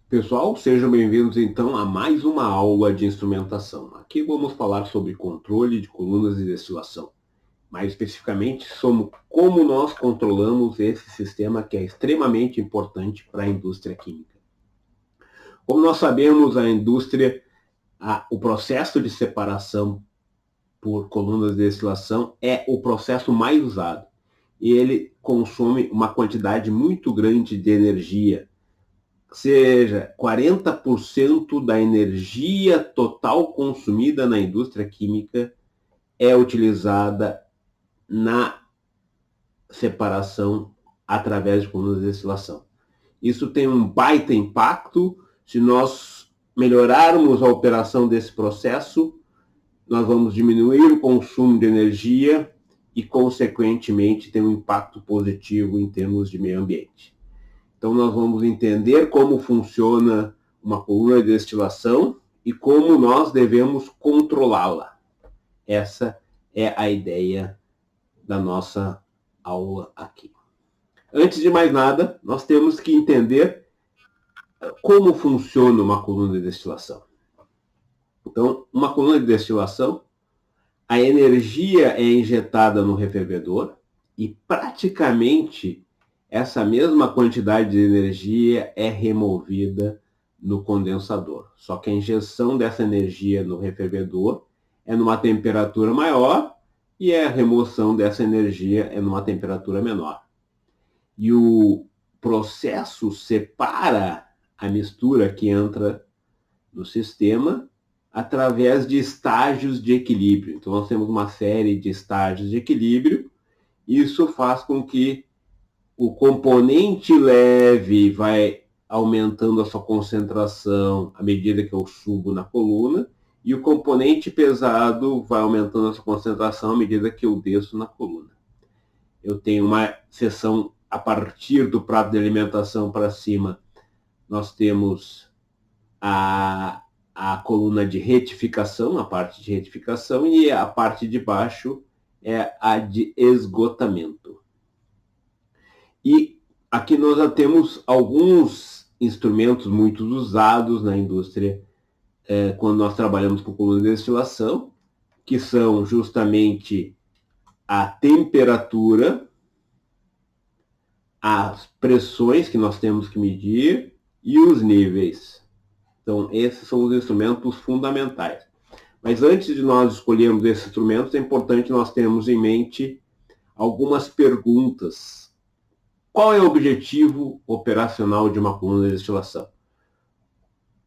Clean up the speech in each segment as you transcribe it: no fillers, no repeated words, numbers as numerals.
Pessoal, sejam bem-vindos então a mais uma aula de instrumentação. Aqui vamos falar sobre controle de colunas de destilação. Mais especificamente, sobre como nós controlamos esse sistema que é extremamente importante para a indústria química. Como nós sabemos, a indústria, o processo de separação por colunas de destilação é o processo mais usado. E ele consome uma quantidade muito grande de energia, seja 40% da energia total consumida na indústria química é utilizada na separação através de colunas de destilação. Isso tem um baita impacto. Se nós melhorarmos a operação desse processo, nós vamos diminuir o consumo de energia e, consequentemente, ter um impacto positivo em termos de meio ambiente. Então, nós vamos entender como funciona uma coluna de destilação e como nós devemos controlá-la. Essa é a ideia da nossa aula aqui. Antes de mais nada, nós temos que entender como funciona uma coluna de destilação. Então, uma coluna de destilação, a energia é injetada no refervedor e praticamente essa mesma quantidade de energia é removida no condensador. Só que a injeção dessa energia no refervedor é numa temperatura maior e a remoção dessa energia é numa temperatura menor. E o processo separa a mistura que entra no sistema através de estágios de equilíbrio. Então, nós temos uma série de estágios de equilíbrio. Isso faz com que o componente leve vai aumentando a sua concentração à medida que eu subo na coluna, e o componente pesado vai aumentando a sua concentração à medida que eu desço na coluna. Eu tenho uma seção a partir do prato de alimentação para cima, nós temos a coluna de retificação, a parte de retificação, e a parte de baixo é a de esgotamento. E aqui nós já temos alguns instrumentos muito usados na indústria quando nós trabalhamos com coluna de destilação, que são justamente a temperatura, as pressões que nós temos que medir e os níveis. Então, esses são os instrumentos fundamentais. Mas antes de nós escolhermos esses instrumentos, é importante nós termos em mente algumas perguntas. Qual é o objetivo operacional de uma coluna de destilação?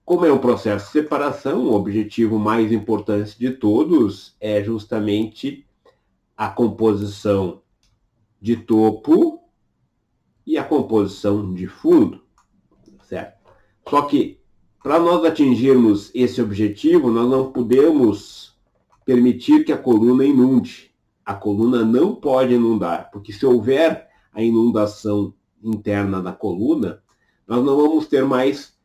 Como é um processo de separação, o objetivo mais importante de todos é justamente a composição de topo e a composição de fundo, certo? Só que, para nós atingirmos esse objetivo, nós não podemos permitir que a coluna inunde. A coluna não pode inundar, porque se houver a inundação interna da coluna, nós não vamos ter mais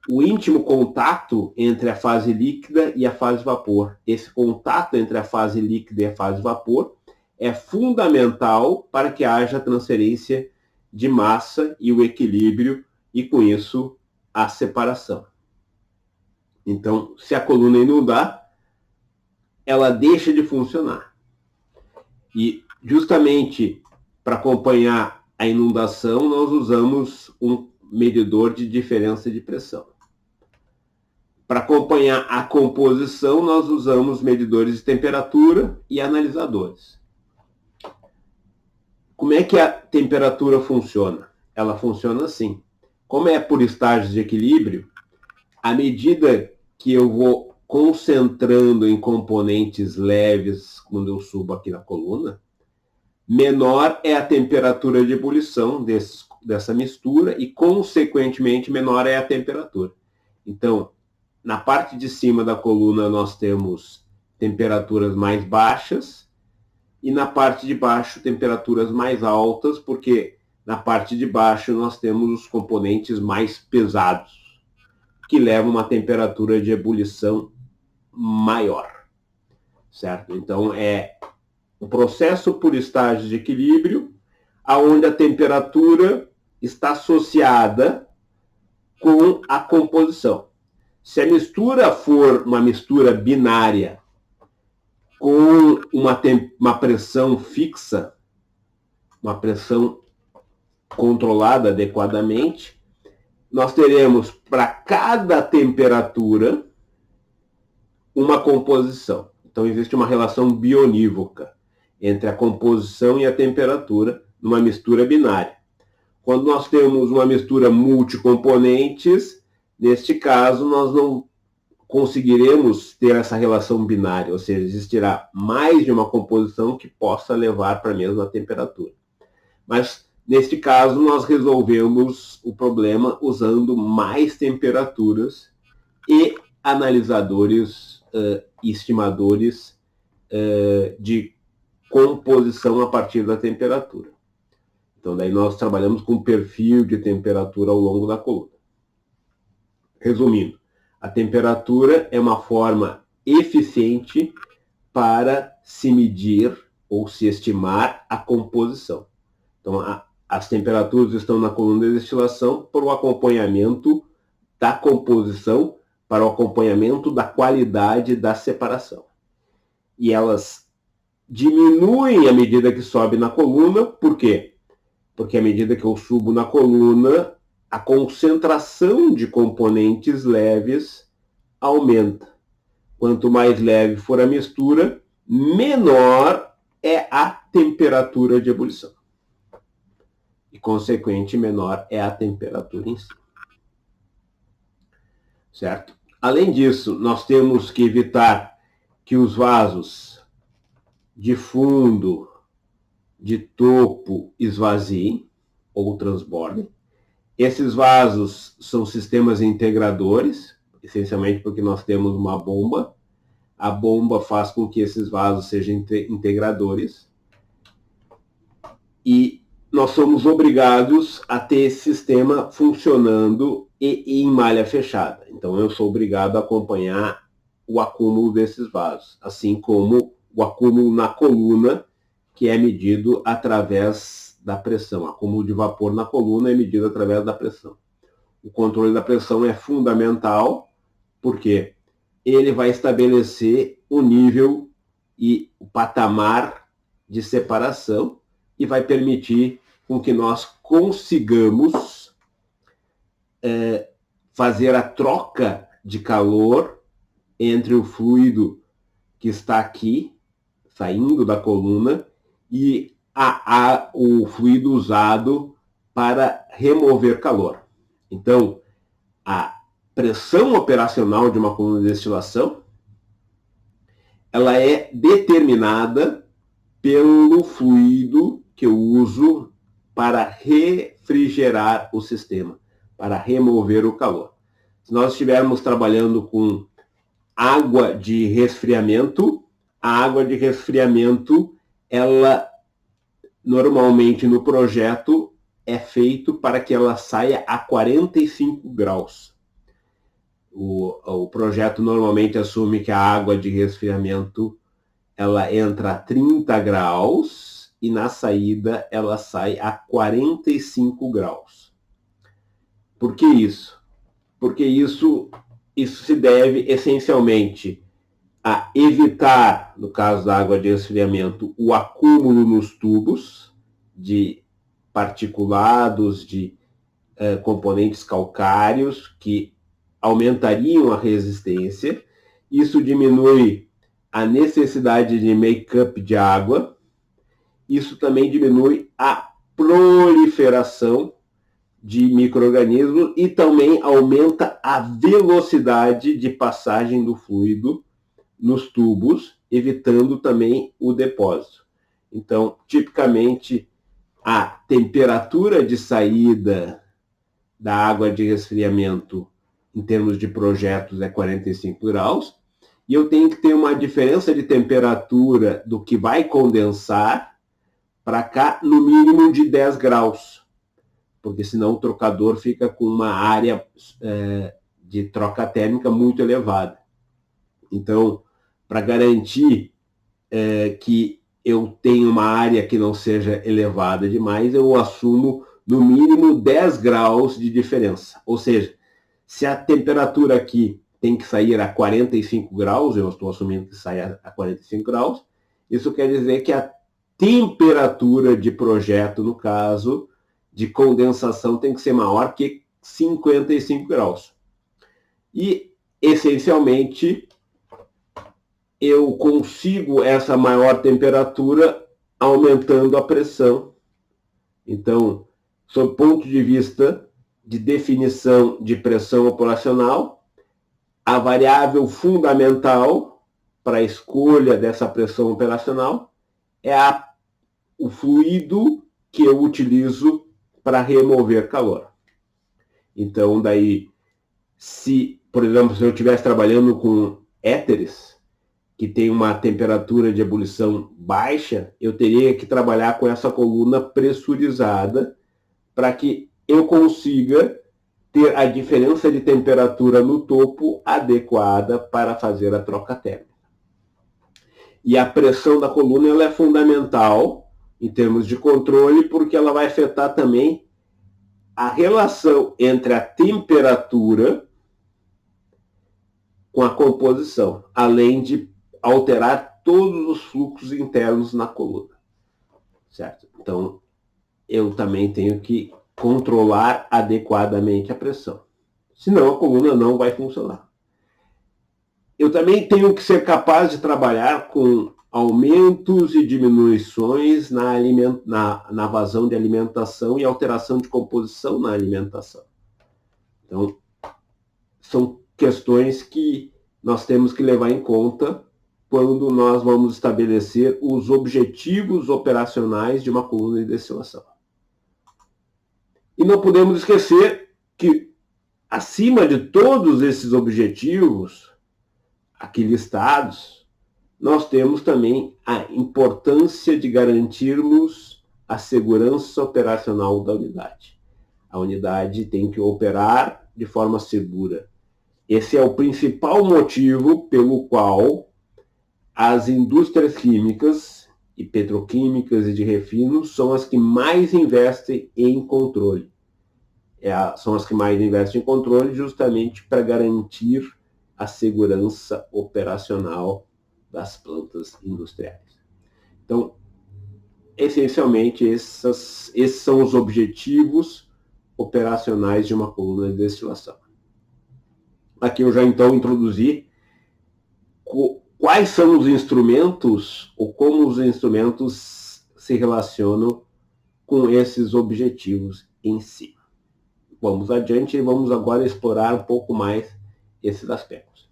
o íntimo contato entre a fase líquida e a fase vapor. Esse contato entre a fase líquida e a fase vapor é fundamental para que haja transferência de massa e o equilíbrio, e com isso a separação. Então, se a coluna inundar, ela deixa de funcionar. E justamente para acompanhar a inundação, nós usamos um medidor de diferença de pressão. Para acompanhar a composição, nós usamos medidores de temperatura e analisadores. Como é que a temperatura funciona? Ela funciona assim. Como é por estágios de equilíbrio, à medida que eu vou concentrando em componentes leves quando eu subo aqui na coluna, menor é a temperatura de ebulição dessa mistura e, consequentemente, menor é a temperatura. Então, na parte de cima da coluna nós temos temperaturas mais baixas e na parte de baixo temperaturas mais altas, porque na parte de baixo nós temos os componentes mais pesados, que levam uma temperatura de ebulição maior, certo? Então, é um processo por estágios de equilíbrio, onde a temperatura está associada com a composição. Se a mistura for uma mistura binária com uma pressão fixa, uma pressão controlada adequadamente, nós teremos para cada temperatura uma composição. Então existe uma relação bionívoca entre a composição e a temperatura numa mistura binária. Quando nós temos uma mistura multicomponentes, neste caso nós não conseguiremos ter essa relação binária, ou seja, existirá mais de uma composição que possa levar para a mesma temperatura. Mas, neste caso, nós resolvemos o problema usando mais temperaturas e analisadores e estimadores de composição a partir da temperatura. Então, daí nós trabalhamos com perfil de temperatura ao longo da coluna. Resumindo, a temperatura é uma forma eficiente para se medir ou se estimar a composição. Então, as temperaturas estão na coluna de destilação para o acompanhamento da composição, para o acompanhamento da qualidade da separação. E elas diminuem à medida que sobe na coluna, por quê? Porque à medida que eu subo na coluna, a concentração de componentes leves aumenta. Quanto mais leve for a mistura, menor é a temperatura de ebulição. E, consequente, menor é a temperatura em si. Certo? Além disso, nós temos que evitar que os vasos de fundo, de topo, esvaziem ou transbordem. Esses vasos são sistemas integradores, essencialmente porque nós temos uma bomba. A bomba faz com que esses vasos sejam integradores. E nós somos obrigados a ter esse sistema funcionando e em malha fechada. Então, eu sou obrigado a acompanhar o acúmulo desses vasos, assim como o acúmulo na coluna, que é medido através da pressão. O acúmulo de vapor na coluna é medido através da pressão. O controle da pressão é fundamental, porque ele vai estabelecer o nível e o patamar de separação e vai permitir com que nós consigamos fazer a troca de calor entre o fluido que está aqui, saindo da coluna, e o fluido usado para remover calor. Então, a pressão operacional de uma coluna de destilação, ela é determinada pelo fluido que eu uso para refrigerar o sistema, para remover o calor. Se nós estivermos trabalhando com água de resfriamento, a água de resfriamento, ela normalmente no projeto é feito para que ela saia a 45 graus. O projeto normalmente assume que a água de resfriamento ela entra a 30 graus e na saída ela sai a 45 graus. Por que isso? Porque isso se deve essencialmente a evitar, no caso da água de resfriamento, o acúmulo nos tubos de particulados, de componentes calcários que aumentariam a resistência. Isso diminui a necessidade de make-up de água. Isso também diminui a proliferação de micro-organismos e também aumenta a velocidade de passagem do fluido nos tubos, evitando também o depósito. Então, tipicamente, a temperatura de saída da água de resfriamento em termos de projetos é 45 graus, e eu tenho que ter uma diferença de temperatura do que vai condensar para cá no mínimo de 10 graus, porque senão o trocador fica com uma área de troca térmica muito elevada. Então, para garantir que eu tenha uma área que não seja elevada demais, eu assumo no mínimo 10 graus de diferença. Ou seja, Se a temperatura aqui tem que sair a 45 graus, eu estou assumindo que saia a 45 graus, isso quer dizer que a temperatura de projeto, no caso, de condensação tem que ser maior que 55 graus. E, essencialmente, eu consigo essa maior temperatura aumentando a pressão. Então, sob o ponto de vista de definição de pressão operacional, a variável fundamental para a escolha dessa pressão operacional é o fluido que eu utilizo para remover calor. Então, daí, se, por exemplo, se eu estivesse trabalhando com éteres, que tem uma temperatura de ebulição baixa, eu teria que trabalhar com essa coluna pressurizada para que eu consiga ter a diferença de temperatura no topo adequada para fazer a troca térmica. E a pressão da coluna ela é fundamental em termos de controle, porque ela vai afetar também a relação entre a temperatura com a composição, além de alterar todos os fluxos internos na coluna. Certo? Então, eu também tenho que controlar adequadamente a pressão. Senão a coluna não vai funcionar. Eu também tenho que ser capaz de trabalhar com aumentos e diminuições na vazão de alimentação e alteração de composição na alimentação. Então, são questões que nós temos que levar em conta quando nós vamos estabelecer os objetivos operacionais de uma coluna de destilação. E não podemos esquecer que, acima de todos esses objetivos aqui listados, nós temos também a importância de garantirmos a segurança operacional da unidade. A unidade tem que operar de forma segura. Esse é o principal motivo pelo qual as indústrias químicas e petroquímicas e de refino são as que mais investem em controle. São as que mais investem em controle justamente para garantir a segurança operacional das plantas industriais. Então, essencialmente, esses são os objetivos operacionais de uma coluna de destilação. Aqui eu já então introduzi quais são os instrumentos ou como os instrumentos se relacionam com esses objetivos em si. Vamos adiante e vamos agora explorar um pouco mais esses aspectos.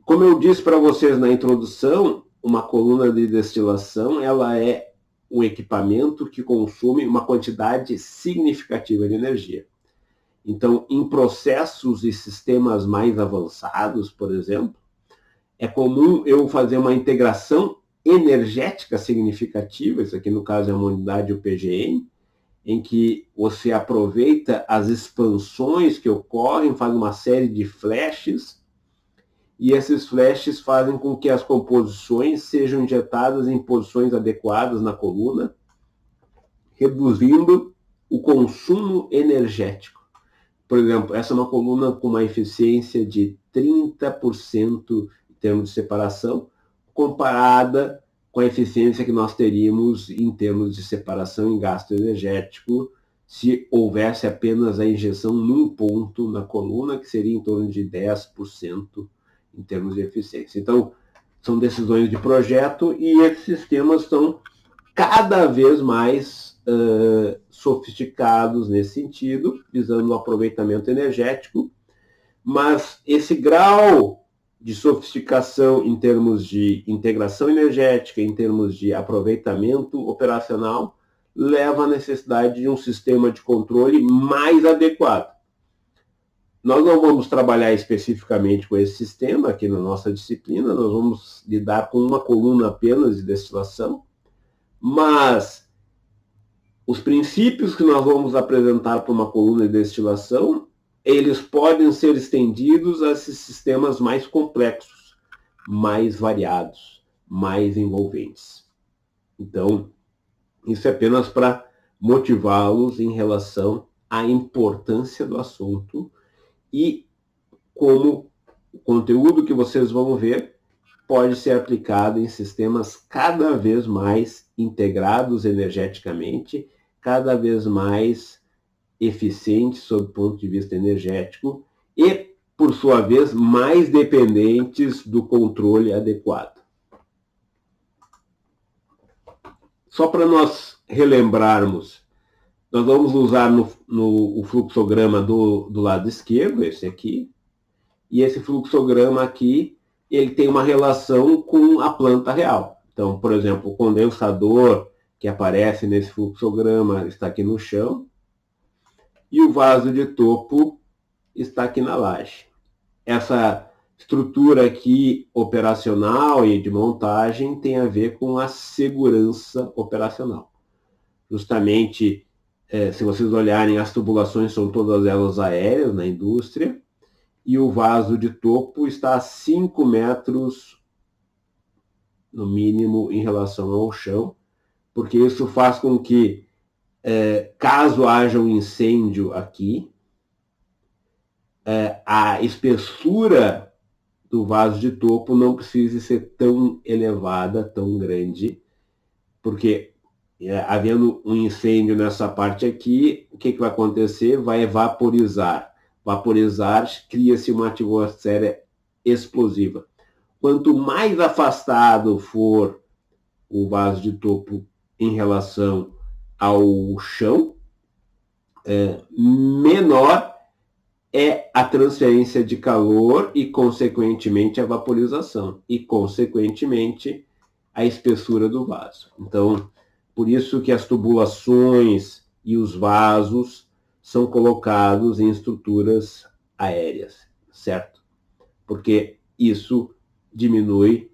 Como eu disse para vocês na introdução, uma coluna de destilação ela é um equipamento que consome uma quantidade significativa de energia. Então, em processos e sistemas mais avançados, por exemplo, é comum eu fazer uma integração energética significativa, isso aqui no caso é uma unidade UPGN, em que você aproveita as expansões que ocorrem, faz uma série de flashes, e esses flashes fazem com que as composições sejam injetadas em posições adequadas na coluna, reduzindo o consumo energético. Por exemplo, essa é uma coluna com uma eficiência de 30% em termos de separação, comparada com a eficiência que nós teríamos em termos de separação em gasto energético se houvesse apenas a injeção num ponto na coluna, que seria em torno de 10% em termos de eficiência. Então, são decisões de projeto e esses sistemas estão cada vez mais sofisticados nesse sentido, visando o aproveitamento energético, mas esse grau de sofisticação em termos de integração energética, em termos de aproveitamento operacional, leva à necessidade de um sistema de controle mais adequado. Nós não vamos trabalhar especificamente com esse sistema aqui na nossa disciplina, nós vamos lidar com uma coluna apenas de destilação, mas os princípios que nós vamos apresentar para uma coluna de destilação, eles podem ser estendidos a esses sistemas mais complexos, mais variados, mais envolventes. Então, isso é apenas para motivá-los em relação à importância do assunto e como o conteúdo que vocês vão ver pode ser aplicado em sistemas cada vez mais integrados energeticamente, cada vez mais eficientes sob o ponto de vista energético e, por sua vez, mais dependentes do controle adequado. Só para nós relembrarmos, nós vamos usar o fluxograma do lado esquerdo, esse aqui, e esse fluxograma aqui, ele tem uma relação com a planta real. Então, por exemplo, o condensador que aparece nesse fluxograma está aqui no chão, e o vaso de topo está aqui na laje. Essa estrutura aqui operacional e de montagem tem a ver com a segurança operacional. Justamente, se vocês olharem, as tubulações são todas elas aéreas na indústria, e o vaso de topo está a 5 metros, no mínimo, em relação ao chão, porque isso faz com que, caso haja um incêndio aqui, a espessura do vaso de topo não precise ser tão elevada, tão grande, porque havendo um incêndio nessa parte aqui, o que vai acontecer? Vai vaporizar. Vaporizar, cria-se uma atmosfera explosiva. Quanto mais afastado for o vaso de topo em relação ao chão, menor é a transferência de calor e, consequentemente, a vaporização. E, consequentemente, a espessura do vaso. Então, por isso que as tubulações e os vasos são colocados em estruturas aéreas, certo? Porque isso diminui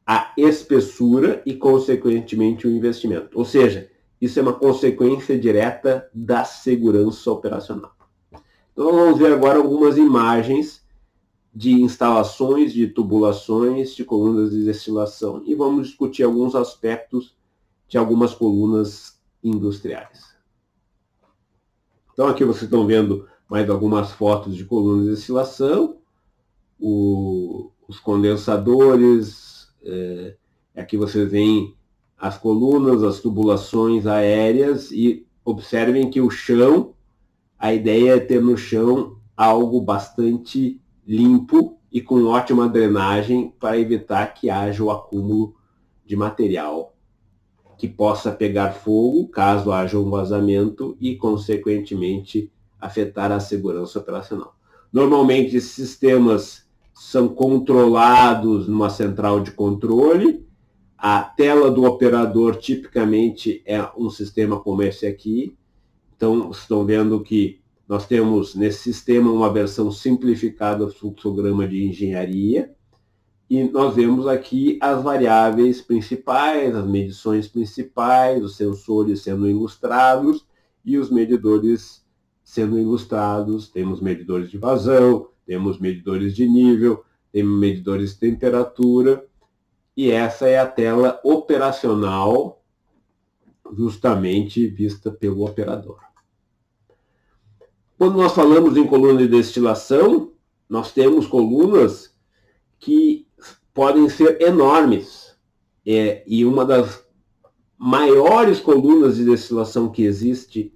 a espessura e, consequentemente, o investimento. Ou seja, isso é uma consequência direta da segurança operacional. Então, vamos ver agora algumas imagens de instalações, de tubulações, de colunas de destilação. E vamos discutir alguns aspectos de algumas colunas industriais. Então, aqui vocês estão vendo mais algumas fotos de colunas de destilação, os condensadores, aqui vocês veem as colunas, as tubulações aéreas, e observem que o chão, a ideia é ter no chão algo bastante limpo e com ótima drenagem para evitar que haja o acúmulo de material que possa pegar fogo caso haja um vazamento e, consequentemente, afetar a segurança operacional. Normalmente, esses sistemas são controlados numa central de controle. A tela do operador, tipicamente, é um sistema como esse aqui. Então, vocês estão vendo que nós temos nesse sistema uma versão simplificada do fluxograma de engenharia, e nós vemos aqui as variáveis principais, as medições principais, os sensores sendo ilustrados e os medidores sendo ilustrados. Temos medidores de vazão, temos medidores de nível, temos medidores de temperatura, e essa é a tela operacional justamente vista pelo operador. Quando nós falamos em coluna de destilação, nós temos colunas que podem ser enormes. E uma das maiores colunas de destilação que existe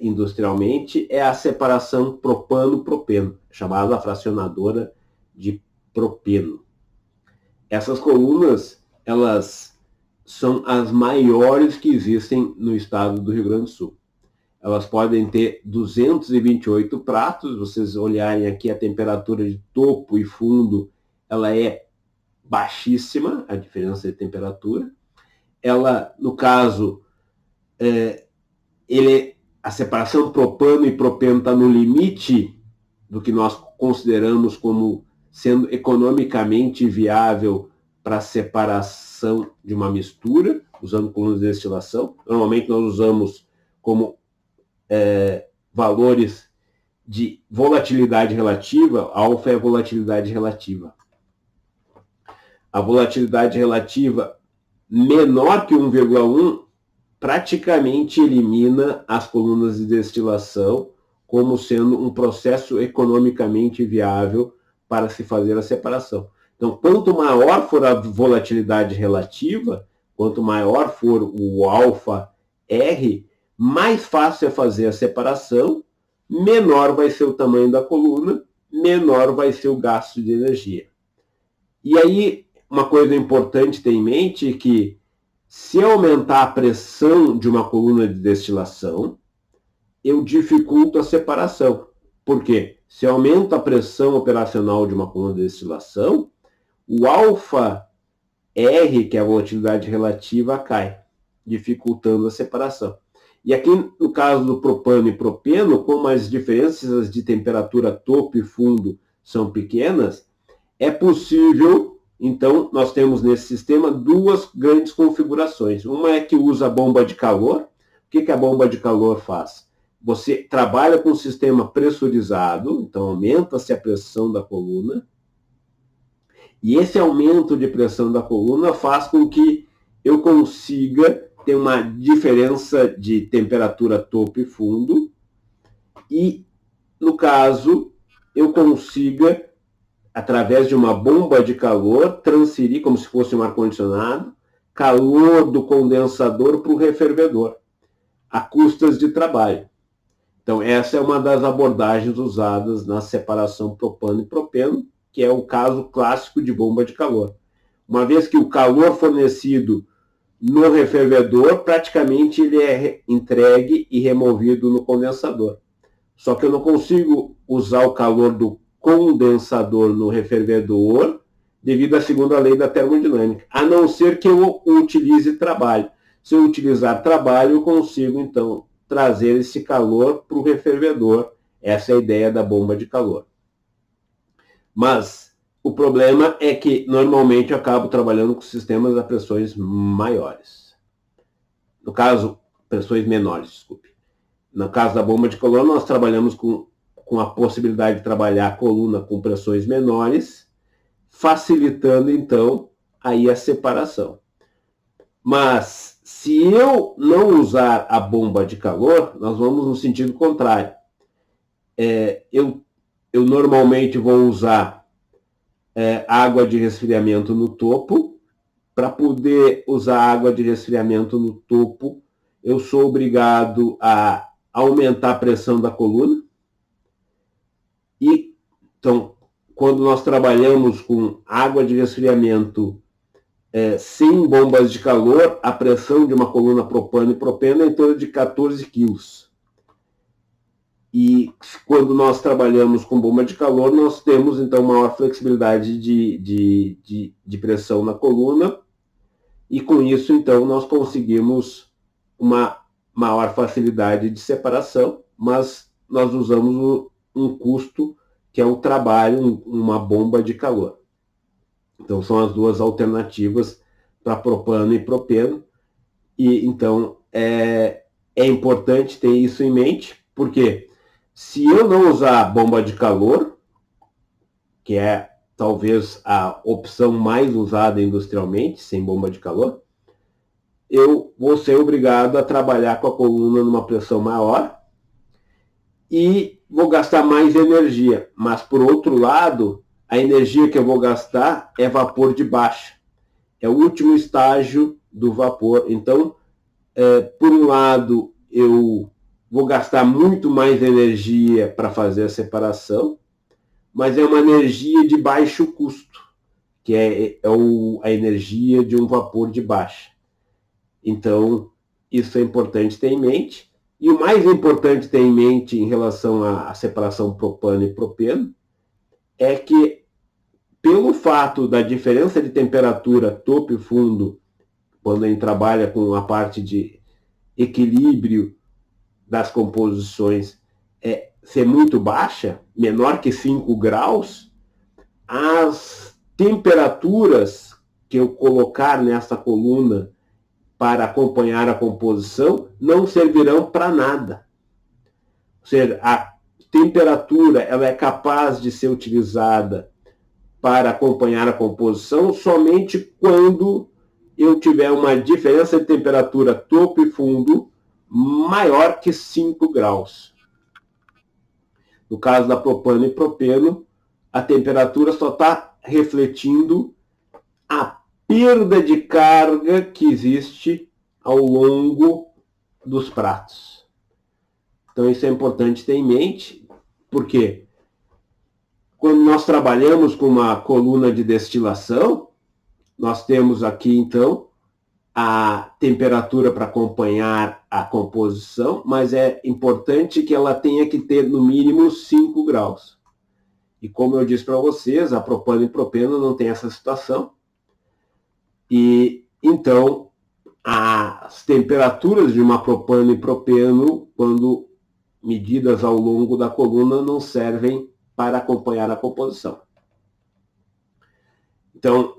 industrialmente é a separação propano-propeno, chamada fracionadora de propeno. Essas colunas, elas são as maiores que existem no estado do Rio Grande do Sul. Elas podem ter 228 pratos. Vocês olharem aqui, a temperatura de topo e fundo, ela é baixíssima, a diferença de temperatura. Ela, no caso, a separação propano e propeno está no limite do que nós consideramos como sendo economicamente viável para a separação de uma mistura, usando colunas de destilação. Normalmente nós usamos como valores de volatilidade relativa. Alfa é a volatilidade relativa. A volatilidade relativa menor que 1,1 praticamente elimina as colunas de destilação como sendo um processo economicamente viável para se fazer a separação. Então, quanto maior for a volatilidade relativa, quanto maior for o alfa R, mais fácil é fazer a separação, menor vai ser o tamanho da coluna, menor vai ser o gasto de energia. E aí, uma coisa importante ter em mente é que se aumentar a pressão de uma coluna de destilação, eu dificulto a separação. Por quê? Se aumenta a pressão operacional de uma coluna de destilação, o alfa R, que é a volatilidade relativa, cai, dificultando a separação. E aqui, no caso do propano e propeno, como as diferenças de temperatura topo e fundo são pequenas, é possível, então, nós temos nesse sistema duas grandes configurações. Uma é que usa a bomba de calor. O que a bomba de calor faz? Você trabalha com um sistema pressurizado, então aumenta-se a pressão da coluna, e esse aumento de pressão da coluna faz com que eu consiga ter uma diferença de temperatura topo e fundo, e, no caso, eu consiga, através de uma bomba de calor, transferir, como se fosse um ar-condicionado, calor do condensador para o refervedor, a custas de trabalho. Então, essa é uma das abordagens usadas na separação propano e propeno, que é o caso clássico de bomba de calor. Uma vez que o calor fornecido no refervedor, praticamente ele é entregue e removido no condensador. Só que eu não consigo usar o calor do condensador no refervedor devido à segunda lei da termodinâmica, a não ser que eu utilize trabalho. Se eu utilizar trabalho, eu consigo, então, trazer esse calor para o refervedor. Essa é a ideia da bomba de calor. Mas o problema é que, normalmente, eu acabo trabalhando com sistemas a pressões maiores. No caso, pressões menores, desculpe. No caso da bomba de calor, nós trabalhamos com a possibilidade de trabalhar a coluna com pressões menores, facilitando, então, aí a separação. Mas, se eu não usar a bomba de calor, nós vamos no sentido contrário. Eu normalmente vou usar água de resfriamento no topo. Para poder usar água de resfriamento no topo, eu sou obrigado a aumentar a pressão da coluna. E, então, quando nós trabalhamos com água de resfriamento sem bombas de calor, a pressão de uma coluna propano e propeno é em torno de 14 quilos. E quando nós trabalhamos com bomba de calor, nós temos, então, maior flexibilidade de pressão na coluna, e com isso, então, nós conseguimos uma maior facilidade de separação, mas nós usamos um custo que é o trabalho, uma bomba de calor. Então, são as duas alternativas para propano e propeno. E, então, é importante ter isso em mente, porque se eu não usar bomba de calor, que é talvez a opção mais usada industrialmente, sem bomba de calor, eu vou ser obrigado a trabalhar com a coluna numa pressão maior e vou gastar mais energia. Mas, por outro lado, a energia que eu vou gastar é vapor de baixa. É o último estágio do vapor. Então, por um lado, eu vou gastar muito mais energia para fazer a separação, mas é uma energia de baixo custo, que é a energia de um vapor de baixa. Então, isso é importante ter em mente. E o mais importante ter em mente em relação à separação propano e propeno é que, pelo fato da diferença de temperatura topo e fundo, quando a gente trabalha com a parte de equilíbrio das composições ser muito baixa, menor que 5 graus, as temperaturas que eu colocar nessa coluna para acompanhar a composição não servirão para nada. Ou seja, a temperatura ela é capaz de ser utilizada para acompanhar a composição somente quando eu tiver uma diferença de temperatura topo e fundo maior que 5 graus. No caso da propano e propeno, a temperatura só está refletindo a perda de carga que existe ao longo dos pratos. Então isso é importante ter em mente, porque quando nós trabalhamos com uma coluna de destilação, nós temos aqui então a temperatura para acompanhar a composição, mas é importante que ela tenha que ter no mínimo 5 graus. E como eu disse para vocês, a propano e propeno não tem essa situação. E então as temperaturas de uma propano e propeno, quando medidas ao longo da coluna, não servem para acompanhar a composição. Então,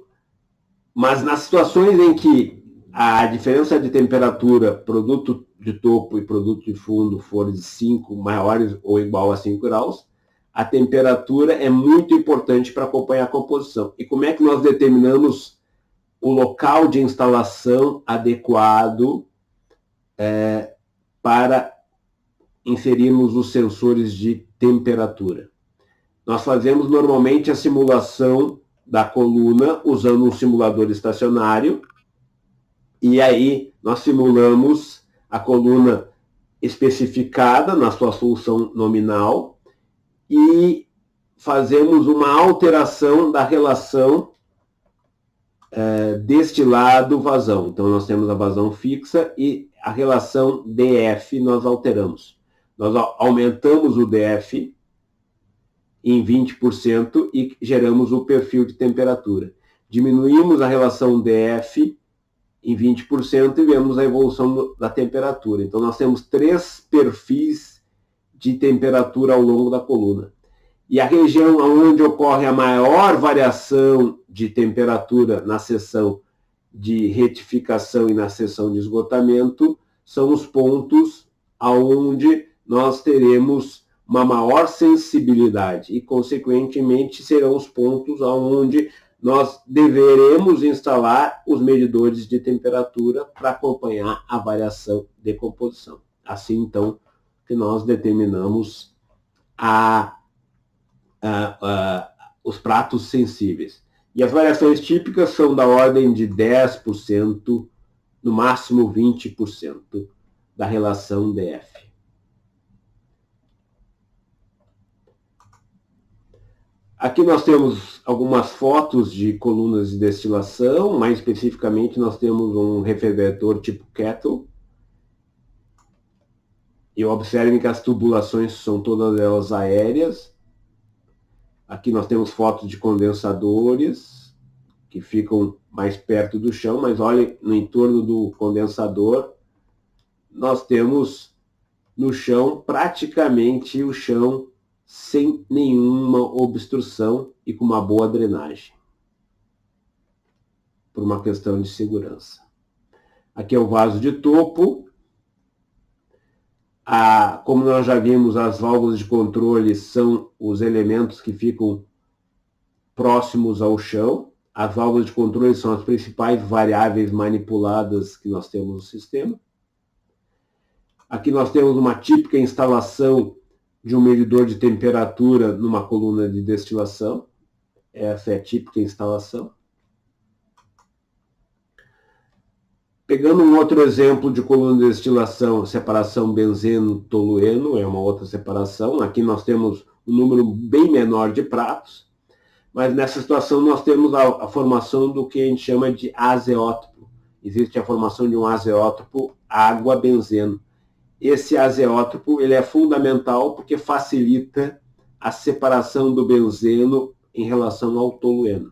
mas nas situações em que a diferença de temperatura, produto de topo e produto de fundo, for de 5 maiores ou igual a 5 graus, a temperatura é muito importante para acompanhar a composição. E como é que nós determinamos o local de instalação adequado para inserirmos os sensores de temperatura? Nós fazemos normalmente a simulação da coluna usando um simulador estacionário, e aí nós simulamos a coluna especificada na sua solução nominal e fazemos uma alteração da relação destilado-vazão. Então nós temos a vazão fixa e a relação DF nós alteramos. Nós aumentamos o DF em 20% e geramos o perfil de temperatura. Diminuímos a relação DF em 20% e vemos a evolução da temperatura. Então, nós temos 3 perfis de temperatura ao longo da coluna. E a região onde ocorre a maior variação de temperatura na seção de retificação e na seção de esgotamento são os pontos onde nós teremos uma maior sensibilidade e, consequentemente, serão os pontos onde nós deveremos instalar os medidores de temperatura para acompanhar a variação de composição. Assim, então, que nós determinamos os pratos sensíveis. E as variações típicas são da ordem de 10%, no máximo 20% da relação DF. Aqui nós temos algumas fotos de colunas de destilação, mais especificamente nós temos um refervedor tipo kettle. E observem que as tubulações são todas elas aéreas. Aqui nós temos fotos de condensadores, que ficam mais perto do chão, mas olhem, no entorno do condensador, nós temos no chão, praticamente o chão sem nenhuma obstrução e com uma boa drenagem, por uma questão de segurança. Aqui é o vaso de topo. Como nós já vimos, as válvulas de controle são os elementos que ficam próximos ao chão. As válvulas de controle são as principais variáveis manipuladas que nós temos no sistema. Aqui nós temos uma típica instalação de um medidor de temperatura numa coluna de destilação. Essa é a típica instalação. Pegando um outro exemplo de coluna de destilação, separação benzeno-tolueno, é uma outra separação. Aqui nós temos um número bem menor de pratos, mas nessa situação nós temos a formação do que a gente chama de azeótopo. Existe a formação de um azeótopo água-benzeno. Esse azeótopo ele é fundamental porque facilita a separação do benzeno em relação ao tolueno.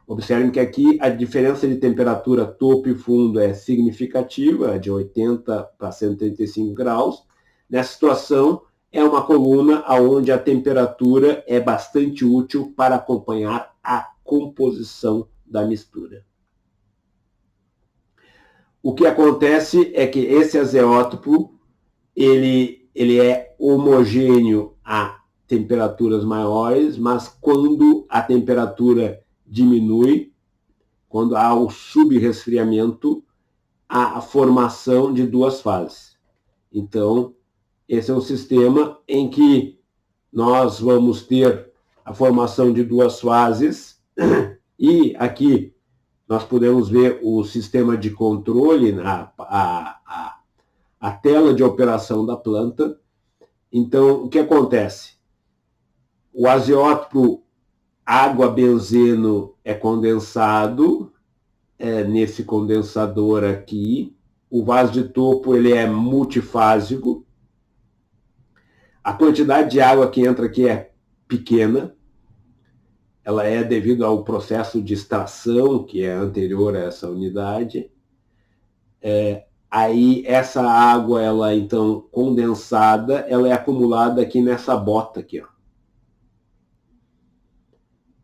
Observem que aqui a diferença de temperatura topo e fundo é significativa, de 80 para 135 graus. Nessa situação, é uma coluna onde a temperatura é bastante útil para acompanhar a composição da mistura. O que acontece é que esse azeótopo ele é homogêneo a temperaturas maiores, mas quando a temperatura diminui, quando há o subresfriamento, há a formação de 2 fases. Então, esse é um sistema em que nós vamos ter a formação de duas fases, e aqui nós podemos ver o sistema de controle, a tela de operação da planta. Então, o que acontece? O azeótopo água-benzeno é condensado nesse condensador aqui. O vaso de topo ele é multifásico. A quantidade de água que entra aqui é pequena. Ela é devido ao processo de extração, que é anterior a essa unidade. Aí essa água, ela então condensada, ela é acumulada aqui nessa bota aqui, ó.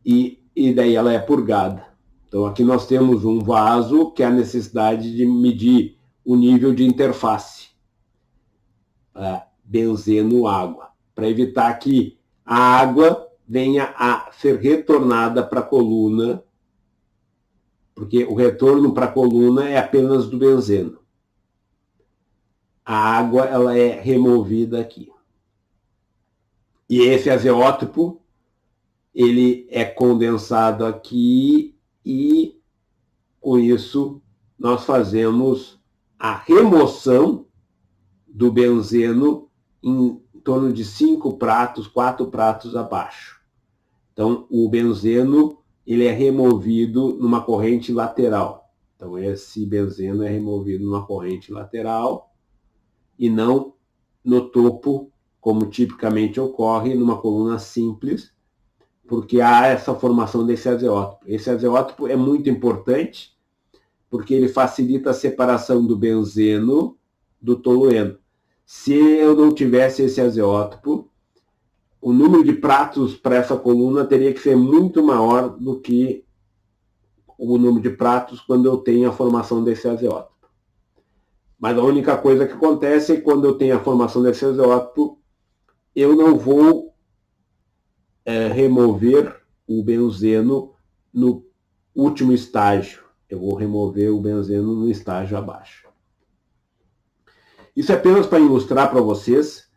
E daí ela é purgada. Então aqui nós temos um vaso que é a necessidade de medir o nível de interface benzeno-água, para evitar que a água venha a ser retornada para a coluna, porque o retorno para a coluna é apenas do benzeno. A água ela é removida aqui. E esse azeótopo ele é condensado aqui e, com isso, nós fazemos a remoção do benzeno em torno de 5 pratos, 4 pratos abaixo. Então, o benzeno ele é removido numa corrente lateral. Então, esse benzeno é removido numa corrente lateral e não no topo, como tipicamente ocorre numa coluna simples, porque há essa formação desse azeótopo. Esse azeótopo é muito importante porque ele facilita a separação do benzeno do tolueno. Se eu não tivesse esse azeótopo, o número de pratos para essa coluna teria que ser muito maior do que o número de pratos quando eu tenho a formação desse azeótopo. Mas a única coisa que acontece é que quando eu tenho a formação desse azeótopo, eu não vou remover o benzeno no último estágio. Eu vou remover o benzeno no estágio abaixo. Isso é apenas para ilustrar para vocês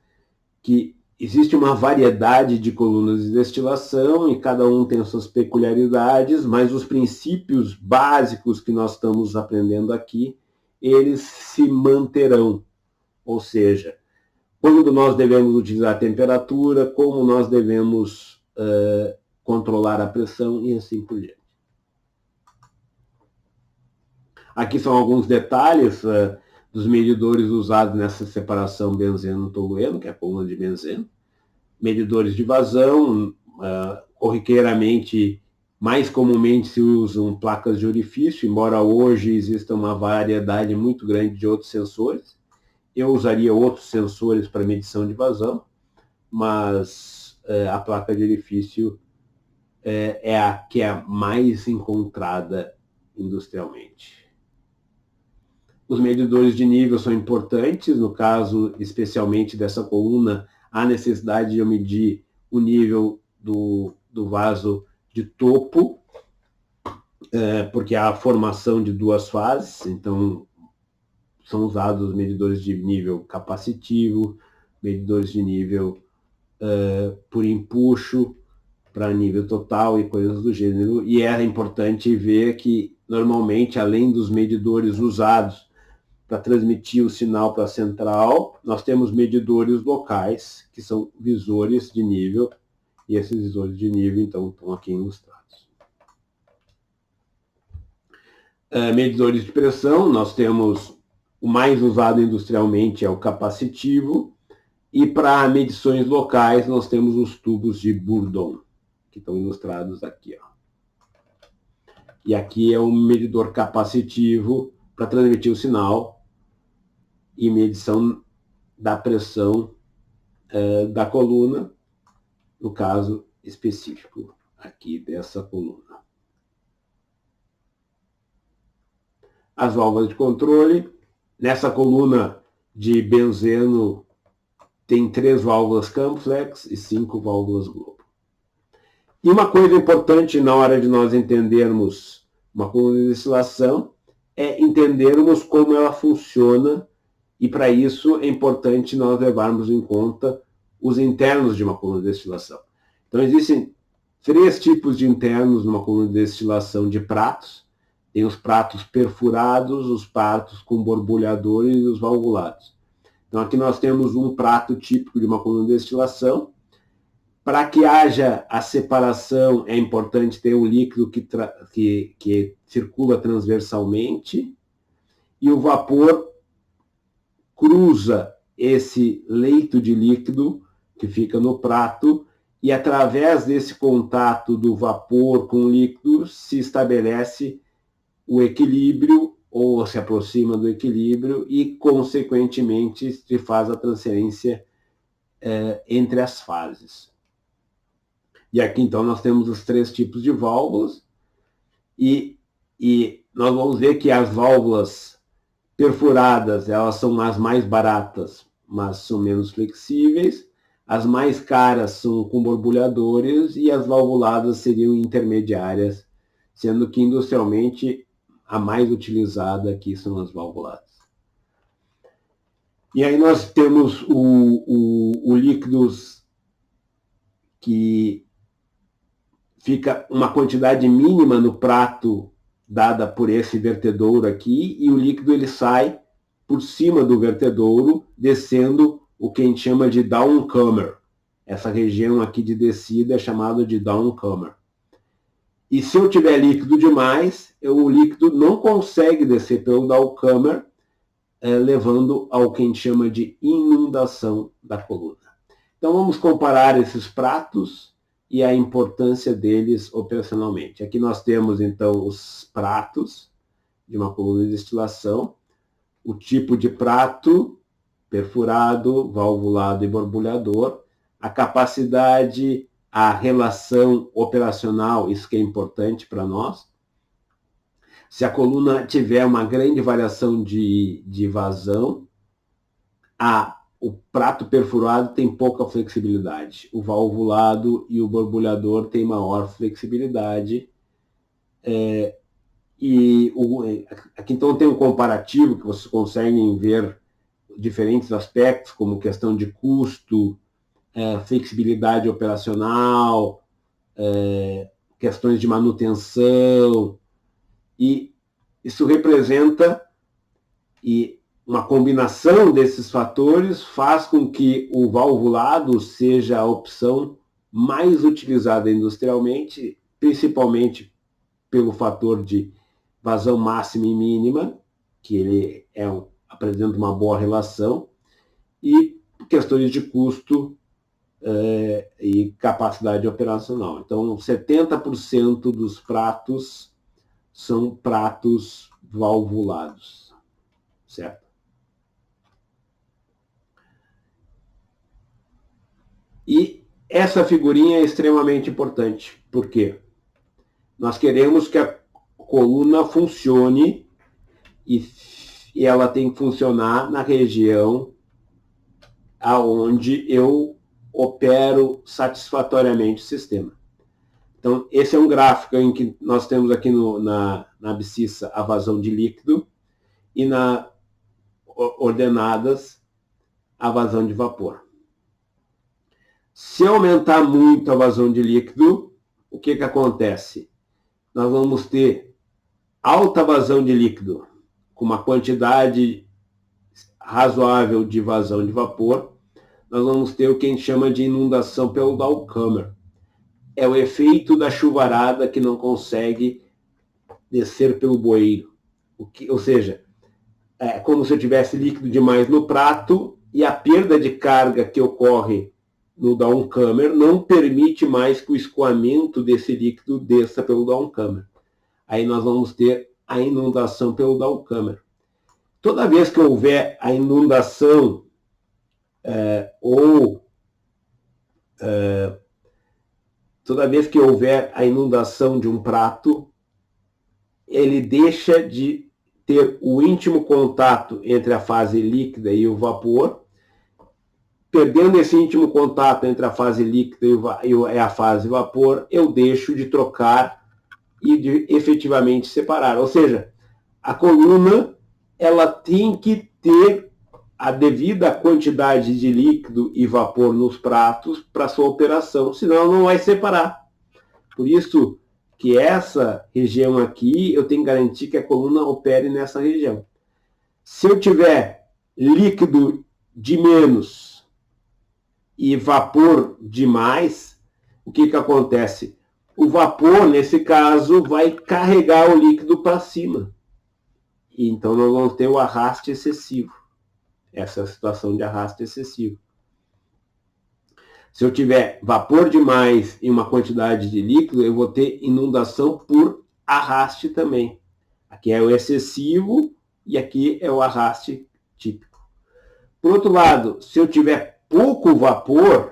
que existe uma variedade de colunas de destilação e cada um tem suas peculiaridades, mas os princípios básicos que nós estamos aprendendo aqui, eles se manterão. Ou seja, quando nós devemos utilizar a temperatura, como nós devemos controlar a pressão e assim por diante. Aqui são alguns detalhes dos medidores usados nessa separação benzeno-tolueno, que é a coluna de benzeno. Medidores de vazão, corriqueiramente, mais comumente se usam placas de orifício, embora hoje exista uma variedade muito grande de outros sensores. Eu usaria outros sensores para medição de vazão, mas a placa de orifício é a que é mais encontrada industrialmente. Os medidores de nível são importantes, no caso especialmente dessa coluna, há necessidade de eu medir o nível do vaso de topo, porque há a formação de duas fases, então são usados os medidores de nível capacitivo, medidores de nível por empuxo, para nível total e coisas do gênero. E é importante ver que, normalmente, além dos medidores usados para transmitir o sinal para a central, nós temos medidores locais, que são visores de nível, e esses visores de nível, então, estão aqui ilustrados. Medidores de pressão, nós temos o mais usado industrialmente é o capacitivo, e para medições locais nós temos os tubos de Bourdon, que estão ilustrados aqui, ó. E aqui é um medidor capacitivo para transmitir o sinal e medição da pressão da coluna, no caso específico aqui dessa coluna. As válvulas de controle. Nessa coluna de benzeno tem 3 válvulas Campflex e 5 válvulas Globo. E uma coisa importante na hora de nós entendermos uma coluna de destilação é entendermos como ela funciona, e para isso é importante nós levarmos em conta os internos de uma coluna de destilação. Então, existem 3 tipos de internos numa coluna de destilação de pratos. Tem os pratos perfurados, os pratos com borbulhadores e os valvulados. Então, aqui nós temos um prato típico de uma coluna de destilação. Para que haja a separação, é importante ter um líquido que circula transversalmente e o vapor cruza esse leito de líquido que fica no prato e, através desse contato do vapor com o líquido, se estabelece o equilíbrio ou se aproxima do equilíbrio e, consequentemente, se faz a transferência entre as fases. E aqui, então, nós temos os 3 tipos de válvulas e nós vamos ver que as válvulas perfuradas, elas são as mais baratas, mas são menos flexíveis. As mais caras são com borbulhadores e as valvuladas seriam intermediárias, sendo que industrialmente a mais utilizada aqui são as valvuladas. E aí nós temos o líquidos que fica uma quantidade mínima no prato dada por esse vertedouro aqui, e o líquido ele sai por cima do vertedouro, descendo o que a gente chama de downcomer. Essa região aqui de descida é chamada de downcomer. E se eu tiver líquido demais, o líquido não consegue descer pelo downcomer, levando ao que a gente chama de inundação da coluna. Então vamos comparar esses pratos e a importância deles operacionalmente. Aqui nós temos, então, os pratos de uma coluna de destilação, o tipo de prato, perfurado, valvulado e borbulhador, a capacidade, a relação operacional, isso que é importante para nós. Se a coluna tiver uma grande variação de vazão, o prato perfurado tem pouca flexibilidade. O valvulado e o borbulhador têm maior flexibilidade. Aqui então tem um comparativo que vocês conseguem ver diferentes aspectos, como questão de custo, flexibilidade operacional, questões de manutenção. E isso representa uma combinação desses fatores faz com que o valvulado seja a opção mais utilizada industrialmente, principalmente pelo fator de vazão máxima e mínima, que ele apresenta uma boa relação, e questões de custo e capacidade operacional. Então, 70% dos pratos são pratos valvulados, certo? E essa figurinha é extremamente importante. Por quê? Nós queremos que a coluna funcione e ela tem que funcionar na região aonde eu opero satisfatoriamente o sistema. Então, esse é um gráfico em que nós temos aqui na abscissa a vazão de líquido e na ordenadas a vazão de vapor. Se aumentar muito a vazão de líquido, o que acontece? Nós vamos ter alta vazão de líquido, com uma quantidade razoável de vazão de vapor. Nós vamos ter o que a gente chama de inundação pelo downcomer. É o efeito da chuvarada que não consegue descer pelo bueiro. Ou seja, é como se eu tivesse líquido demais no prato e a perda de carga que ocorre no downcomer não permite mais que o escoamento desse líquido desça pelo downcomer. Aí nós vamos ter a inundação pelo downcomer. Toda vez que houver a inundação toda vez que houver a inundação de um prato, ele deixa de ter o íntimo contato entre a fase líquida e o vapor. Perdendo esse íntimo contato entre a fase líquida e a fase vapor, eu deixo de trocar e de efetivamente separar. Ou seja, a coluna ela tem que ter a devida quantidade de líquido e vapor nos pratos para sua operação, senão não vai separar. Por isso que essa região aqui, eu tenho que garantir que a coluna opere nessa região. Se eu tiver líquido de menos e vapor de mais, o que acontece? O vapor, nesse caso, vai carregar o líquido para cima. E então nós vamos ter o arraste excessivo. Essa é a situação de arraste excessivo. Se eu tiver vapor demais e uma quantidade de líquido, eu vou ter inundação por arraste também. Aqui é o excessivo e aqui é o arraste típico. Por outro lado, se eu tiver pouco vapor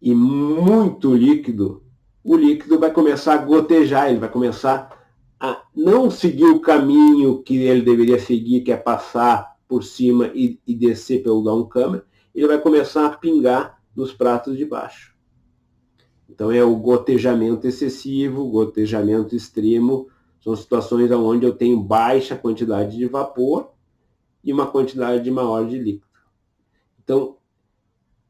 e muito líquido, o líquido vai começar a gotejar, ele vai começar a não seguir o caminho que ele deveria seguir, que é passar por cima e descer pelo downcâmara, ele vai começar a pingar nos pratos de baixo. Então é o gotejamento excessivo, gotejamento extremo, são situações onde eu tenho baixa quantidade de vapor e uma quantidade maior de líquido. Então,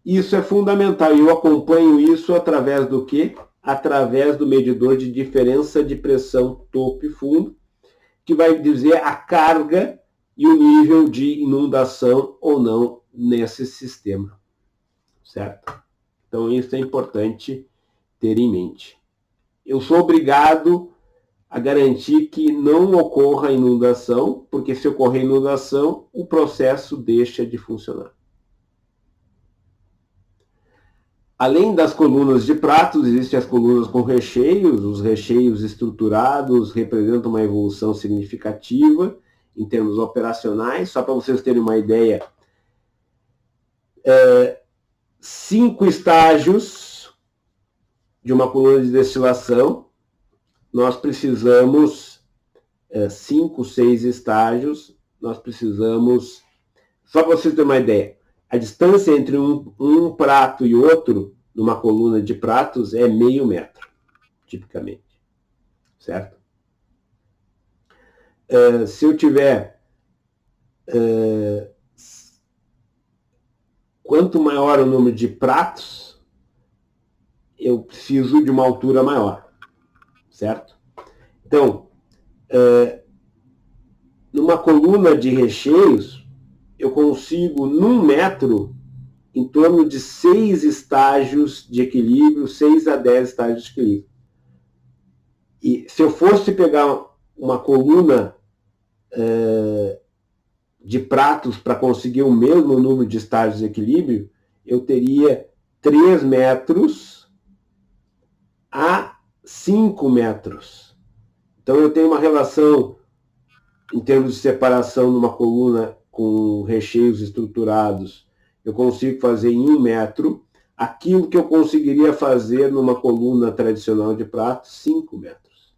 isso é fundamental. Eu acompanho isso através do quê? Através do medidor de diferença de pressão topo e fundo, que vai dizer a carga e o nível de inundação ou não nesse sistema. Certo? Então, isso é importante ter em mente. Eu sou obrigado a garantir que não ocorra inundação, porque se ocorrer inundação, o processo deixa de funcionar. Além das colunas de pratos, existem as colunas com recheios. Os recheios estruturados representam uma evolução significativa em termos operacionais. Só para vocês terem uma ideia, 5 estágios de uma coluna de destilação, nós precisamos, 5, 6 estágios, nós precisamos, só para vocês terem uma ideia, a distância entre um prato e outro, numa coluna de pratos, é meio metro, tipicamente. Certo? Se eu tiver... quanto maior o número de pratos, eu preciso de uma altura maior. Certo? Então, numa coluna de recheios, eu consigo, num metro, em torno de 6 estágios de equilíbrio, 6 a 10 estágios de equilíbrio. E se eu fosse pegar uma coluna de pratos para conseguir o mesmo número de estágios de equilíbrio, eu teria 3 metros a 5 metros. Então eu tenho uma relação, em termos de separação numa coluna com recheios estruturados, eu consigo fazer em 1 metro aquilo que eu conseguiria fazer numa coluna tradicional de prato, 5 metros.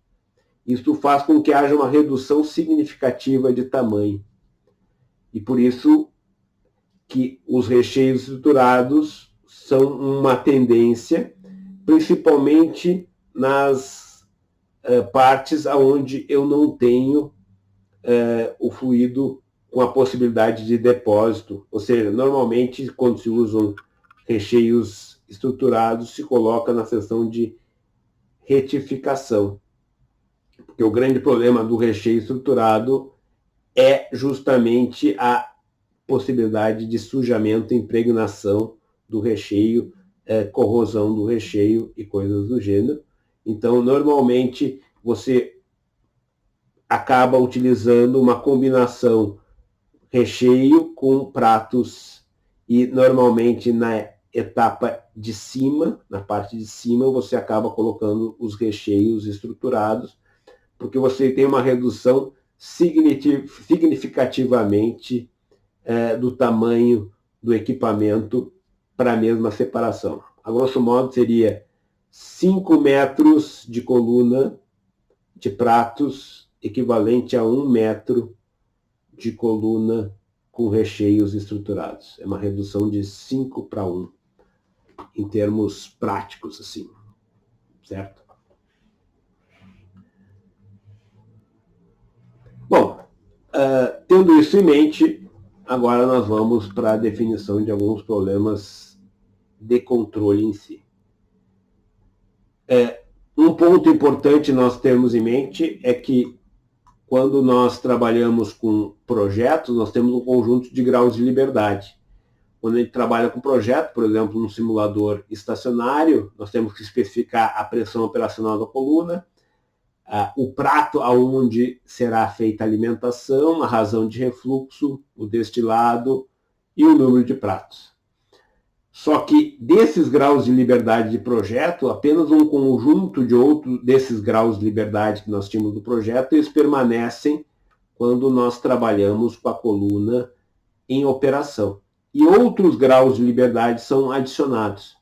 Isso faz com que haja uma redução significativa de tamanho. E por isso que os recheios estruturados são uma tendência, principalmente nas partes onde eu não tenho o fluido com a possibilidade de depósito. Ou seja, normalmente, quando se usam recheios estruturados, se coloca na seção de retificação. Porque o grande problema do recheio estruturado é justamente a possibilidade de sujamento, impregnação do recheio, corrosão do recheio e coisas do gênero. Então, normalmente, você acaba utilizando uma combinação recheio com pratos e, normalmente, na etapa de cima, na parte de cima, você acaba colocando os recheios estruturados, porque você tem uma redução significativamente do tamanho do equipamento para a mesma separação. A grosso modo, seria 5 metros de coluna de pratos, equivalente a 1 metro de coluna com recheios estruturados. É uma redução de 5 para 1, em termos práticos, assim. Certo? Bom, tendo isso em mente, Agora nós vamos para a definição de alguns problemas de controle em si. Um ponto importante nós temos em mente é que quando nós trabalhamos com projetos, nós temos um conjunto de graus de liberdade. Quando a gente trabalha com projeto, por exemplo, num simulador estacionário, nós temos que especificar a pressão operacional da coluna, o prato aonde será feita a alimentação, a razão de refluxo, o destilado e o número de pratos. Só que desses graus de liberdade de projeto, apenas um conjunto de outros desses graus de liberdade que nós tínhamos do projeto, eles permanecem quando nós trabalhamos com a coluna em operação. E outros graus de liberdade são adicionados.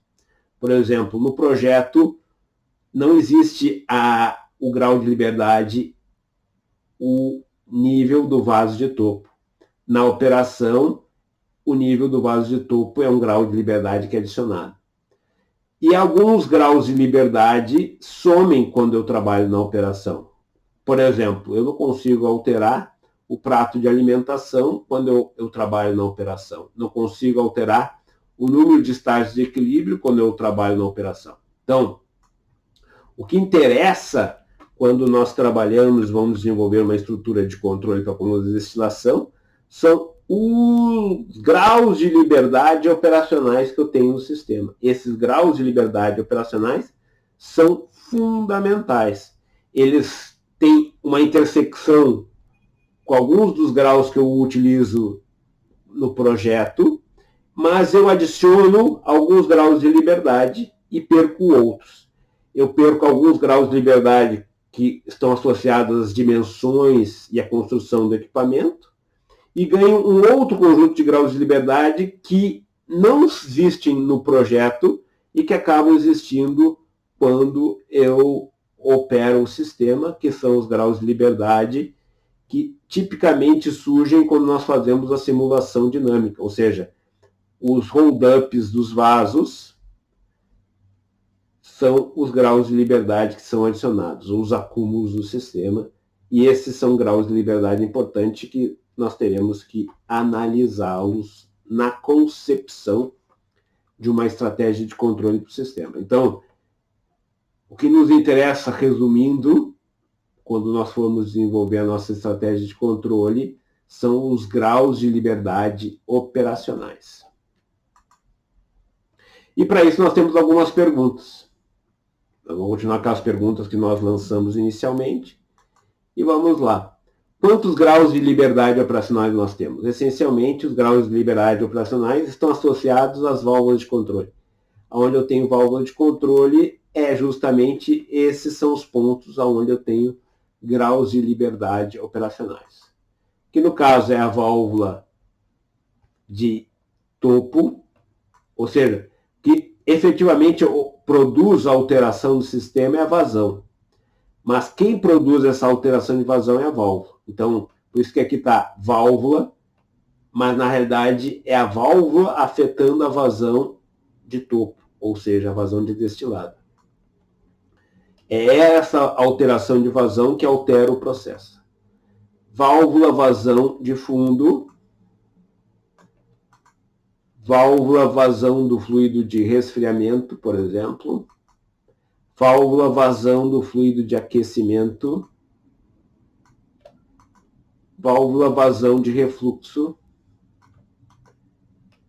Por exemplo, no projeto não existe o grau de liberdade, o nível do vaso de topo. Na operação, o nível do vaso de topo é um grau de liberdade que é adicionado. E alguns graus de liberdade somem quando eu trabalho na operação. Por exemplo, eu não consigo alterar o prato de alimentação quando eu trabalho na operação. Não consigo alterar o número de estágios de equilíbrio quando eu trabalho na operação. Então, o que interessa quando nós trabalhamos, vamos desenvolver uma estrutura de controle com a coluna de destilação, são os graus de liberdade operacionais que eu tenho no sistema. Esses graus de liberdade operacionais são fundamentais. Eles têm uma intersecção com alguns dos graus que eu utilizo no projeto, mas eu adiciono alguns graus de liberdade e perco outros. Eu perco alguns graus de liberdade que estão associados às dimensões e à construção do equipamento, e ganho um outro conjunto de graus de liberdade que não existem no projeto e que acabam existindo quando eu opero o sistema, que são os graus de liberdade que tipicamente surgem quando nós fazemos a simulação dinâmica, ou seja, os hold-ups dos vasos são os graus de liberdade que são adicionados, os acúmulos do sistema, e esses são graus de liberdade importantes que nós teremos que analisá-los na concepção de uma estratégia de controle para o sistema. Então, o que nos interessa, resumindo, quando nós formos desenvolver a nossa estratégia de controle, são os graus de liberdade operacionais. E para isso nós temos algumas perguntas. Nós vamos continuar com as perguntas que nós lançamos inicialmente. E vamos lá. Quantos graus de liberdade operacionais nós temos? Essencialmente, os graus de liberdade operacionais estão associados às válvulas de controle. Onde eu tenho válvula de controle, justamente esses são os pontos onde eu tenho graus de liberdade operacionais. Que no caso é a válvula de topo, ou seja, que efetivamente produz a alteração do sistema é a vazão. Mas quem produz essa alteração de vazão é a válvula. Então, por isso que aqui está válvula, mas na realidade é a válvula afetando a vazão de topo, ou seja, a vazão de destilado. É essa alteração de vazão que altera o processo. Válvula vazão de fundo, válvula vazão do fluido de resfriamento, por exemplo, válvula vazão do fluido de aquecimento, válvula vazão de refluxo.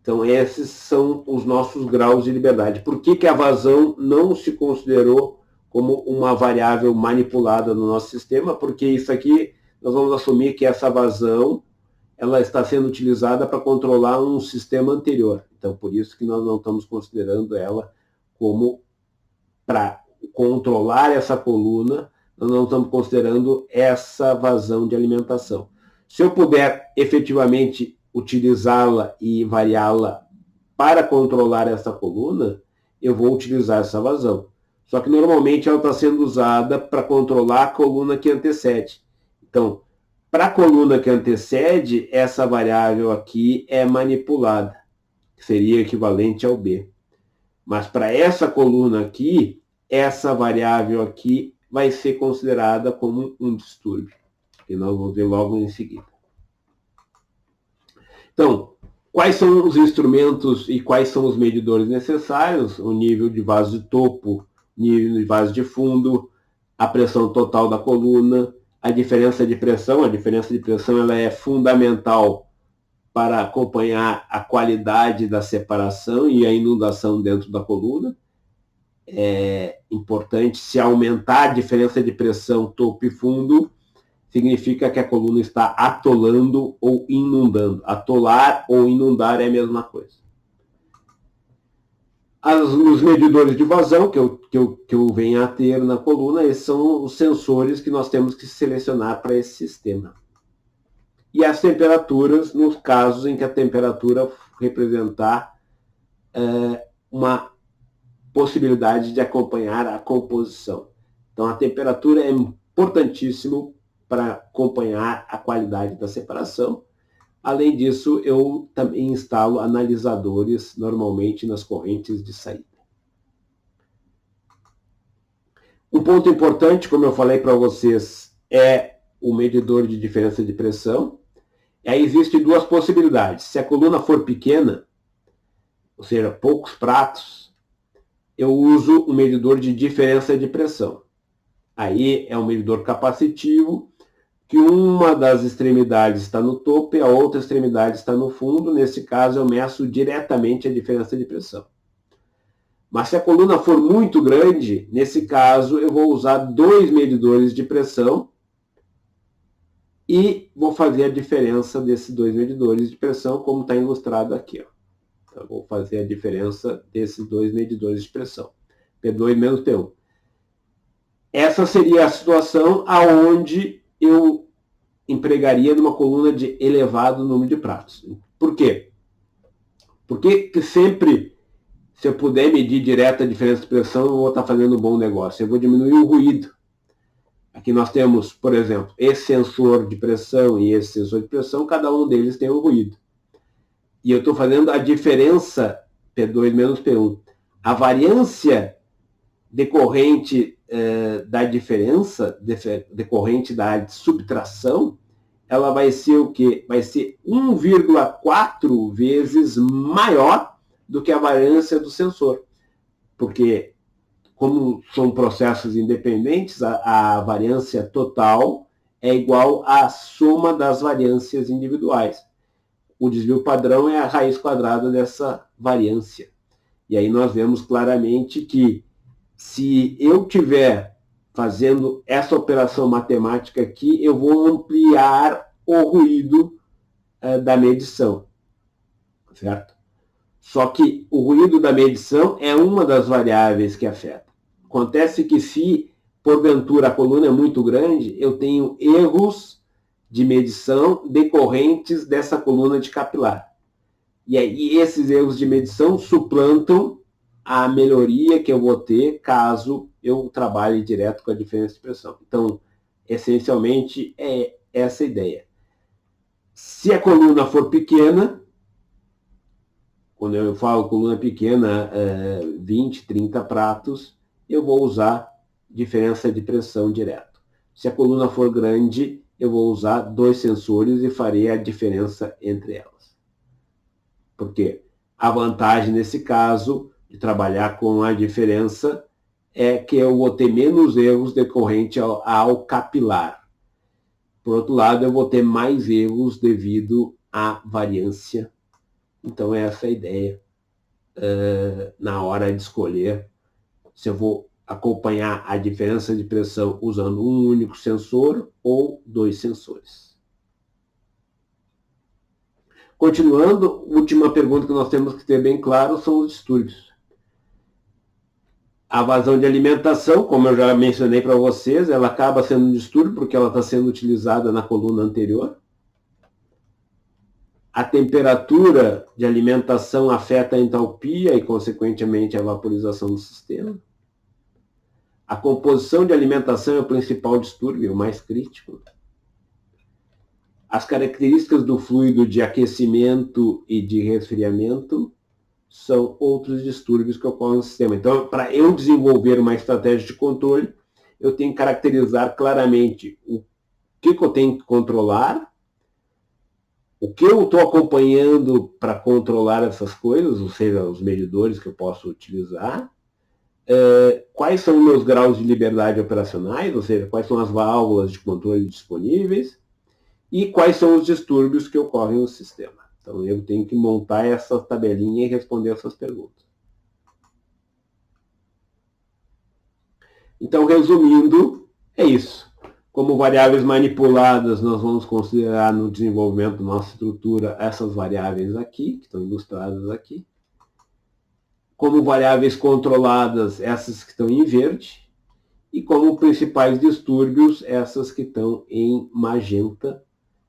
Então, esses são os nossos graus de liberdade. Por que a vazão não se considerou como uma variável manipulada no nosso sistema? Porque isso aqui, nós vamos assumir que essa vazão ela está sendo utilizada para controlar um sistema anterior. Então, por isso que nós não estamos considerando ela como para controlar essa coluna, nós não estamos considerando essa vazão de alimentação. Se eu puder efetivamente utilizá-la e variá-la para controlar essa coluna, eu vou utilizar essa vazão. Só que normalmente ela está sendo usada para controlar a coluna que antecede. Então, para a coluna que antecede, essa variável aqui é manipulada, que seria equivalente ao B. Mas para essa coluna aqui, essa variável aqui vai ser considerada como um distúrbio, que nós vamos ver logo em seguida. Então, quais são os instrumentos e quais são os medidores necessários? O nível de vaso de topo, nível de vaso de fundo, a pressão total da coluna, a diferença de pressão. A diferença de pressão ela é fundamental para acompanhar a qualidade da separação e a inundação dentro da coluna. É importante, se aumentar a diferença de pressão topo e fundo, significa que a coluna está atolando ou inundando. Atolar ou inundar é a mesma coisa. Os medidores de vazão que eu venho a ter na coluna, esses são os sensores que nós temos que selecionar para esse sistema. E as temperaturas, nos casos em que a temperatura representar uma possibilidade de acompanhar a composição. Então, a temperatura é importantíssimo para acompanhar a qualidade da separação. Além disso, eu também instalo analisadores, normalmente nas correntes de saída. Um ponto importante, como eu falei para vocês, é o medidor de diferença de pressão. E aí existem duas possibilidades. Se a coluna for pequena, ou seja, poucos pratos, eu uso um medidor de diferença de pressão. Aí é um medidor capacitivo, que uma das extremidades está no topo e a outra extremidade está no fundo. Nesse caso, eu meço diretamente a diferença de pressão. Mas se a coluna for muito grande, nesse caso, eu vou usar 2 medidores de pressão e vou fazer a diferença desses 2 medidores de pressão, como está ilustrado aqui. Ó. Então, eu vou fazer a diferença desses 2 medidores de pressão. P2 menos P1. Essa seria a situação aonde eu empregaria numa coluna de elevado número de pratos. Por quê? Porque sempre, se eu puder medir direto a diferença de pressão, eu vou estar fazendo um bom negócio. Eu vou diminuir o ruído. Aqui nós temos, por exemplo, esse sensor de pressão e esse sensor de pressão, cada um deles tem um ruído. E eu estou fazendo a diferença P2 menos P1. A variância decorrente da diferença, decorrente da subtração, ela vai ser o quê? Vai ser 1,4 vezes maior do que a variância do sensor. Porque, como são processos independentes, a variância total é igual à soma das variâncias individuais. O desvio padrão é a raiz quadrada dessa variância. E aí nós vemos claramente que se eu tiver fazendo essa operação matemática aqui, eu vou ampliar o ruído da medição, certo? Só que o ruído da medição é uma das variáveis que afeta. Acontece que se, porventura, a coluna é muito grande, eu tenho erros de medição decorrentes dessa coluna de capilar. E aí esses erros de medição suplantam a melhoria que eu vou ter caso eu trabalhe direto com a diferença de pressão. Então, essencialmente, é essa a ideia. Se a coluna for pequena, quando eu falo coluna pequena, 20, 30 pratos, eu vou usar diferença de pressão direto. Se a coluna for grande, eu vou usar 2 sensores e farei a diferença entre elas. Por quê? A vantagem nesse caso de trabalhar com a diferença é que eu vou ter menos erros decorrente ao capilar. Por outro lado, eu vou ter mais erros devido à variância. Então, essa é a ideia na hora de escolher se eu vou acompanhar a diferença de pressão usando um único sensor ou 2 sensores. Continuando, última pergunta que nós temos que ter bem claro são os distúrbios. A vazão de alimentação, como eu já mencionei para vocês, ela acaba sendo um distúrbio porque ela está sendo utilizada na coluna anterior. A temperatura de alimentação afeta a entalpia e, consequentemente, a vaporização do sistema. A composição de alimentação é o principal distúrbio, o mais crítico. As características do fluido de aquecimento e de resfriamento são outros distúrbios que ocorrem no sistema. Então, para eu desenvolver uma estratégia de controle, eu tenho que caracterizar claramente o que eu tenho que controlar o que eu estou acompanhando para controlar essas coisas, ou seja, os medidores que eu posso utilizar, quais são meus graus de liberdade operacionais, ou seja, quais são as válvulas de controle disponíveis e quais são os distúrbios que ocorrem no sistema. Então, eu tenho que montar essa tabelinha e responder essas perguntas. Então, resumindo, é isso. Como variáveis manipuladas, nós vamos considerar no desenvolvimento da nossa estrutura essas variáveis aqui, que estão ilustradas aqui. Como variáveis controladas, essas que estão em verde. E como principais distúrbios, essas que estão em magenta,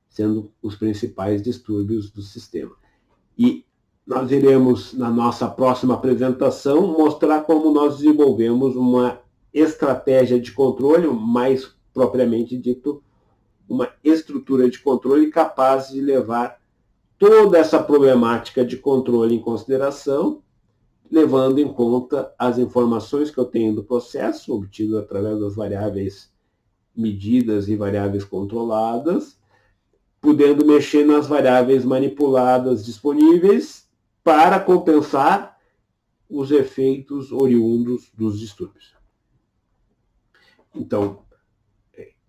sendo os principais distúrbios do sistema. E nós iremos, na nossa próxima apresentação, mostrar como nós desenvolvemos uma estratégia de controle, mais propriamente dito, uma estrutura de controle capaz de levar toda essa problemática de controle em consideração, levando em conta as informações que eu tenho do processo, obtido através das variáveis medidas e variáveis controladas, podendo mexer nas variáveis manipuladas disponíveis para compensar os efeitos oriundos dos distúrbios. Então,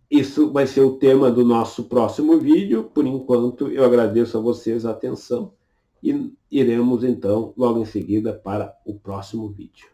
isso vai ser o tema do nosso próximo vídeo. Por enquanto, eu agradeço a vocês a atenção e iremos, então, logo em seguida para o próximo vídeo.